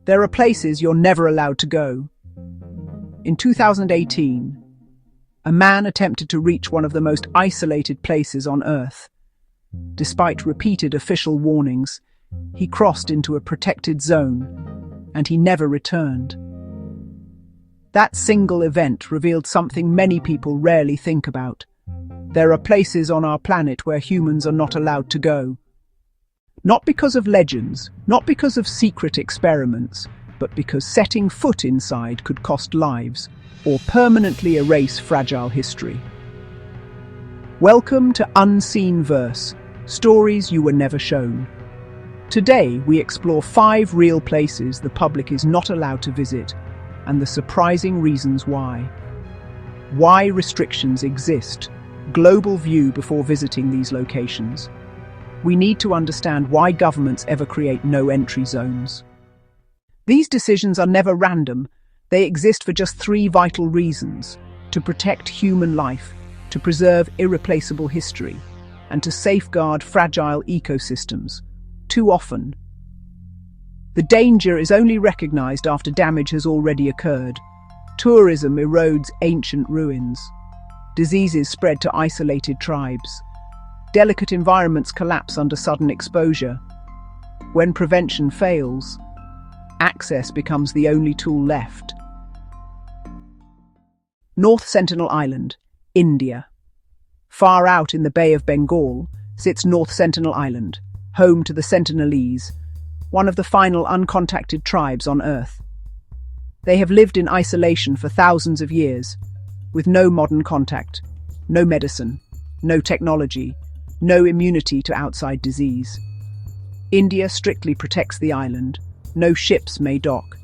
There are places you're never allowed to go. In 2018, a man attempted to reach one of the most isolated places on Earth. Despite repeated official warnings, he crossed into a protected zone, and he never returned. That single event revealed something many people rarely think about. There are places on our planet where humans are not allowed to go. Not because of legends, not because of secret experiments, but because setting foot inside could cost lives or permanently erase fragile history. Welcome to Unseen Verse, stories you were never shown. Today, we explore 5 real places the public is not allowed to visit, and the surprising reasons why. Why restrictions exist. Global view before visiting these locations. We need to understand why governments ever create no-entry zones. These decisions are never random. They exist for just 3 vital reasons: to protect human life, to preserve irreplaceable history, and to safeguard fragile ecosystems. Too often, the danger is only recognized after damage has already occurred. Tourism erodes ancient ruins. Diseases spread to isolated tribes. Delicate environments collapse under sudden exposure. When prevention fails, access becomes the only tool left. North Sentinel Island, India. Far out in the Bay of Bengal sits North Sentinel Island, home to the Sentinelese, one of the final uncontacted tribes on Earth. They have lived in isolation for thousands of years, with no modern contact, no medicine, no technology, no immunity to outside disease. India strictly protects the island. No ships may dock,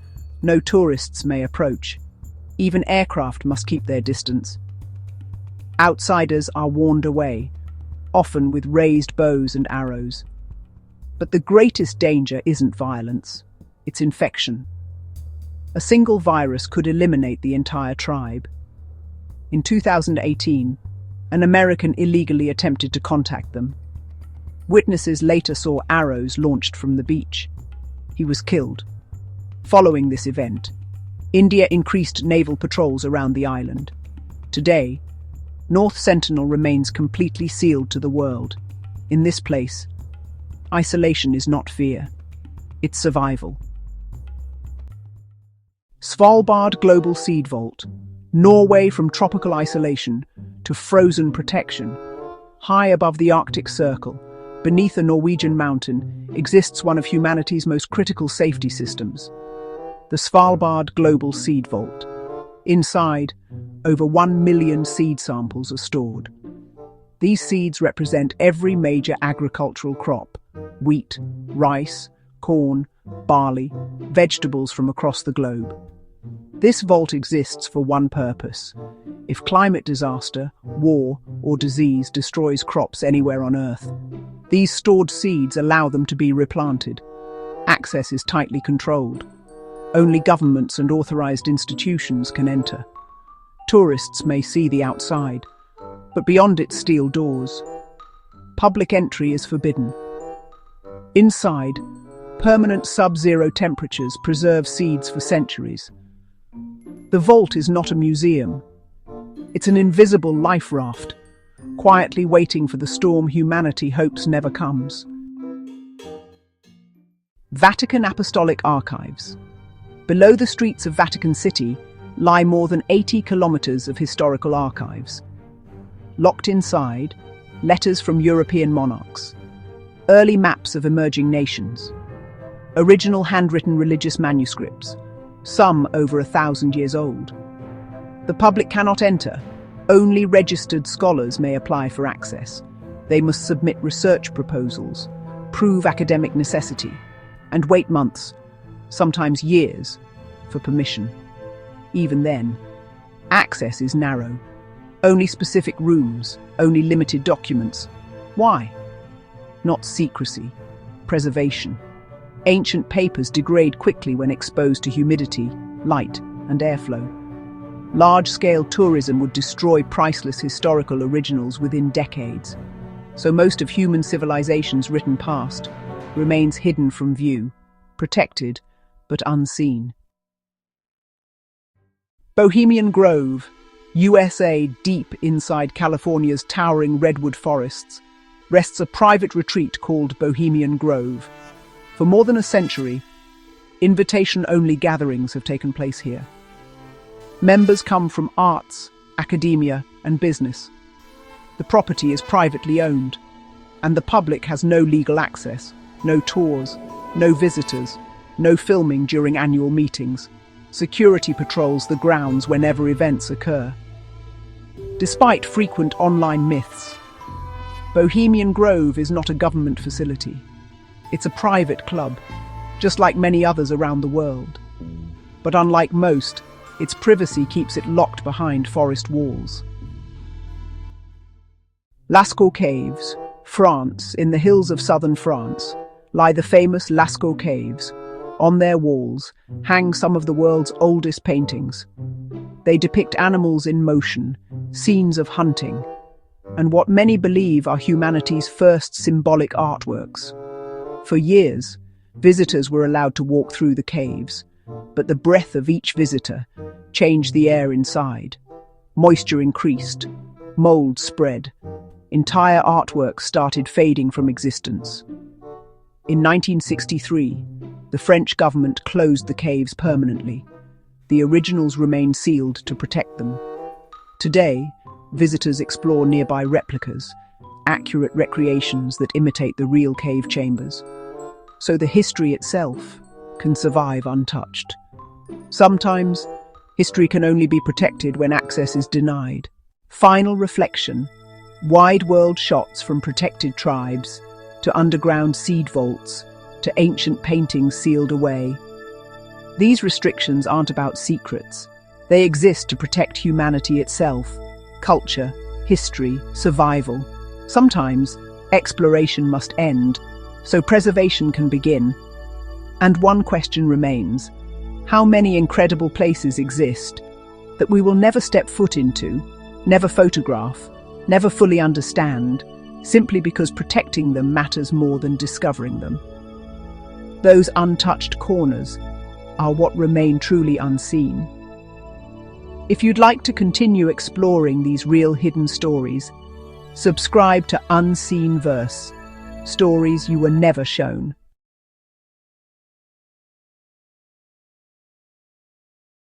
no tourists may approach. Even aircraft must keep their distance. Outsiders are warned away, often with raised bows and arrows. But the greatest danger isn't violence, it's infection. A single virus could eliminate the entire tribe. In 2018, an American illegally attempted to contact them. Witnesses later saw arrows launched from the beach. He was killed. Following this event, India increased naval patrols around the island. Today, North Sentinel remains completely sealed to the world. In this place, isolation is not fear, it's survival. Svalbard Global Seed Vault. Norway from tropical isolation to frozen protection. High above the Arctic Circle, beneath a Norwegian mountain, exists one of humanity's most critical safety systems, the Svalbard Global Seed Vault. Inside, over 1 million seed samples are stored. These seeds represent every major agricultural crop: wheat, rice, corn, barley, vegetables from across the globe. This vault exists for one purpose. If climate disaster, war, or disease destroys crops anywhere on Earth, these stored seeds allow them to be replanted. Access is tightly controlled. Only governments and authorized institutions can enter. Tourists may see the outside, but beyond its steel doors, public entry is forbidden. Inside, permanent sub-zero temperatures preserve seeds for centuries. The vault is not a museum. It's an invisible life raft, quietly waiting for the storm humanity hopes never comes. Vatican Apostolic Archives. Below the streets of Vatican City lie more than 80 kilometers of historical archives. Locked inside, letters from European monarchs, early maps of emerging nations, original handwritten religious manuscripts, some over 1,000 years old. The public cannot enter. Only registered scholars may apply for access. They must submit research proposals, prove academic necessity, and wait months, sometimes years, for permission. Even then, access is narrow. Only specific rooms, only limited documents. Why? Not secrecy, preservation. Ancient papers degrade quickly when exposed to humidity, light, and airflow. Large-scale tourism would destroy priceless historical originals within decades. So most of human civilization's written past remains hidden from view, protected but unseen. Bohemian Grove, USA, deep inside California's towering redwood forests, rests a private retreat called Bohemian Grove. For more than a century, invitation-only gatherings have taken place here. Members come from arts, academia, and business. The property is privately owned, and the public has no legal access, no tours, no visitors, no filming during annual meetings. Security patrols the grounds whenever events occur. Despite frequent online myths, Bohemian Grove is not a government facility. It's a private club, just like many others around the world. But unlike most, its privacy keeps it locked behind forest walls. Lascaux Caves, France, in the hills of southern France, lie the famous Lascaux Caves. On their walls hang some of the world's oldest paintings. They depict animals in motion, scenes of hunting, and what many believe are humanity's first symbolic artworks. For years, visitors were allowed to walk through the caves, but the breath of each visitor changed the air inside. Moisture increased, mold spread, entire artworks started fading from existence. In 1963, the French government closed the caves permanently. The originals remain sealed to protect them. Today, visitors explore nearby replicas, accurate recreations that imitate the real cave chambers. So the history itself can survive untouched. Sometimes, history can only be protected when access is denied. Final reflection, wide world shots from protected tribes to underground seed vaults, to ancient paintings sealed away. These restrictions aren't about secrets. They exist to protect humanity itself, culture, history, survival. Sometimes, exploration must end, so preservation can begin. And one question remains: how many incredible places exist that we will never step foot into, never photograph, never fully understand, simply because protecting them matters more than discovering them? Those untouched corners are what remain truly unseen. If you'd like to continue exploring these real hidden stories, subscribe to Unseen Verse, stories you were never shown.